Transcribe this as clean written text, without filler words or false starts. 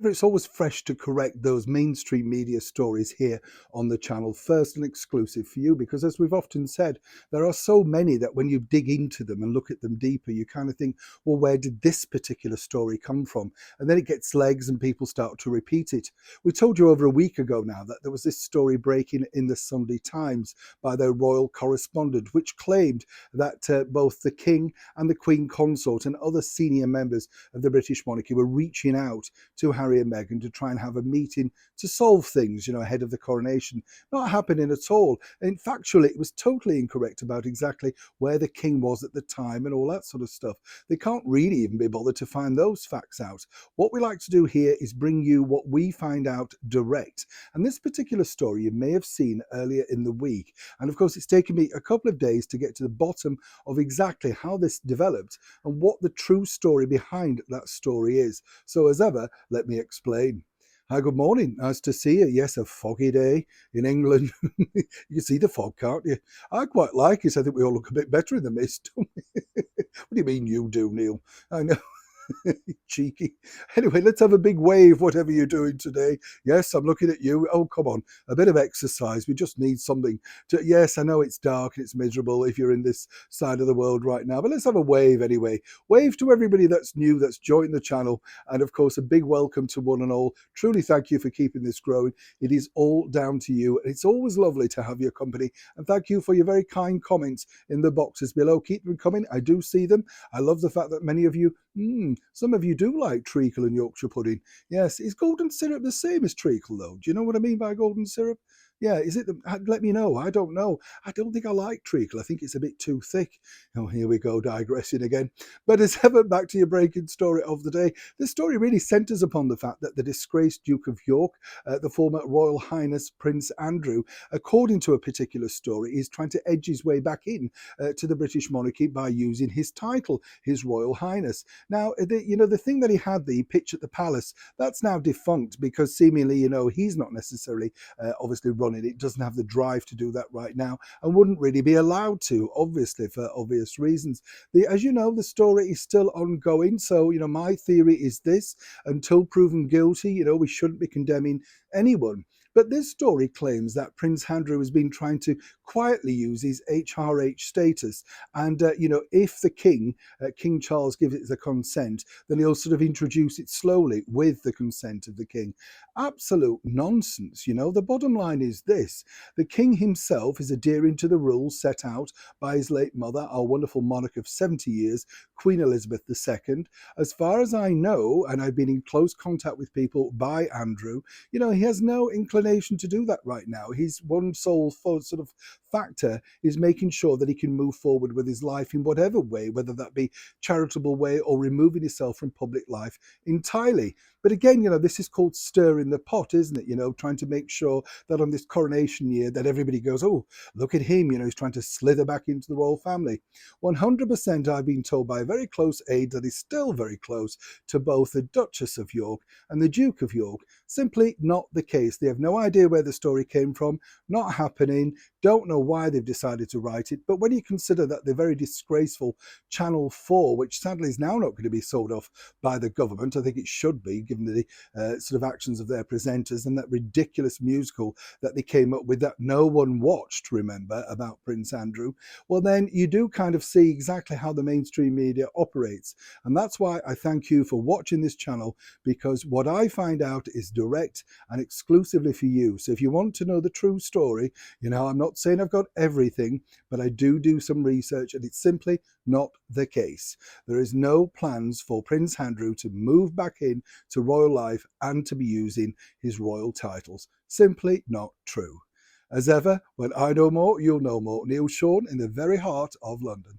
It's always fresh to correct those mainstream media stories here on the channel, first and exclusive for you, because as we've often said, there are so many that when you dig into them and look at them deeper, you kind of think, well, where did this particular story come from? And then it gets legs and people start to repeat it. We told you over a week ago now that there was this story breaking in the Sunday Times by their royal correspondent, which claimed that both the King and the Queen Consort and other senior members of the British monarchy were reaching out to Harry and Meghan to try and have a meeting to solve things, ahead of the coronation. Not happening at all. In factually, it was totally incorrect about exactly where the king was at the time and all that sort of stuff. They can't really even be bothered to find those facts out. What we like to do here is bring you what we find out direct. And this particular story you may have seen earlier in the week. And of course, it's taken me a couple of days to get to the bottom of exactly how this developed and what the true story behind that story is. So as ever, let me explain. Hi, good morning. Nice to see you. Yes, a foggy day in England. You can see the fog, can't you? I quite like it. I think we all look a bit better in the mist, don't we? What do you mean you do, Neil? I know. Cheeky. Anyway, let's have a big wave, whatever you're doing today. Yes, I'm looking at you. Oh, come on. A bit of exercise. We just need something to. Yes, I know it's dark and it's miserable if you're in this side of the world right now, but let's have a wave anyway. Wave to everybody that's new, that's joined the channel. And of course, a big welcome to one and all. Truly thank you for keeping this growing. It is all down to you. It's always lovely to have your company. And thank you for your very kind comments in the boxes below. Keep them coming. I do see them. I love the fact that many of you some of you do like treacle and Yorkshire pudding. Yes, is golden syrup the same as treacle though? Do you know what I mean by golden syrup? Yeah, is it? Let me know. I don't know. I don't think I like treacle. I think it's a bit too thick. Oh, here we go, digressing again. But as ever, back to your breaking story of the day. This story really centres upon the fact that the disgraced Duke of York, the former Royal Highness Prince Andrew, according to a particular story, is trying to edge his way back in to the British monarchy by using his title, His Royal Highness. Now, the thing that he had, the pitch at the palace, that's now defunct because seemingly, he's not necessarily obviously running it, doesn't have the drive to do that right now and wouldn't really be allowed to, obviously, for obvious reasons. As you know, the story is still ongoing. So, my theory is this: until proven guilty, we shouldn't be condemning anyone. But this story claims that Prince Andrew has been trying to quietly use his HRH status. And, if the king, King Charles, gives it the consent, then he'll sort of introduce it slowly with the consent of the king. Absolute nonsense. The bottom line is this: the king himself is adhering to the rules set out by his late mother, our wonderful monarch of 70 years, Queen Elizabeth II. As far as I know, and I've been in close contact with people by Andrew, he has no inclination to do that right now. His one sole sort of factor is making sure that he can move forward with his life in whatever way, whether that be charitable way or removing himself from public life entirely. But again, this is called stirring the pot, isn't it? Trying to make sure that on this coronation year that everybody goes, oh, look at him, he's trying to slither back into the royal family. 100% I've been told by a very close aide that is still very close to both the Duchess of York and the Duke of York. Simply not the case. They have no idea where the story came from, not happening, don't know why they've decided to write it. But when you consider that the very disgraceful Channel 4, which sadly is now not going to be sold off by the government, I think it should be, given the sort of actions of their presenters and that ridiculous musical that they came up with that no one watched, remember, about Prince Andrew, well, then you do kind of see exactly how the mainstream media operates. And that's why I thank you for watching this channel, because what I find out is direct and exclusively for you. So if you want to know the true story, I'm not saying I've got everything, but I do some research, and it's simply not the case. There is no plans for Prince Andrew to move back in to royal life and to be using his royal titles. Simply not true. As ever, when I know more, you'll know more. Neil Sean in the very heart of London.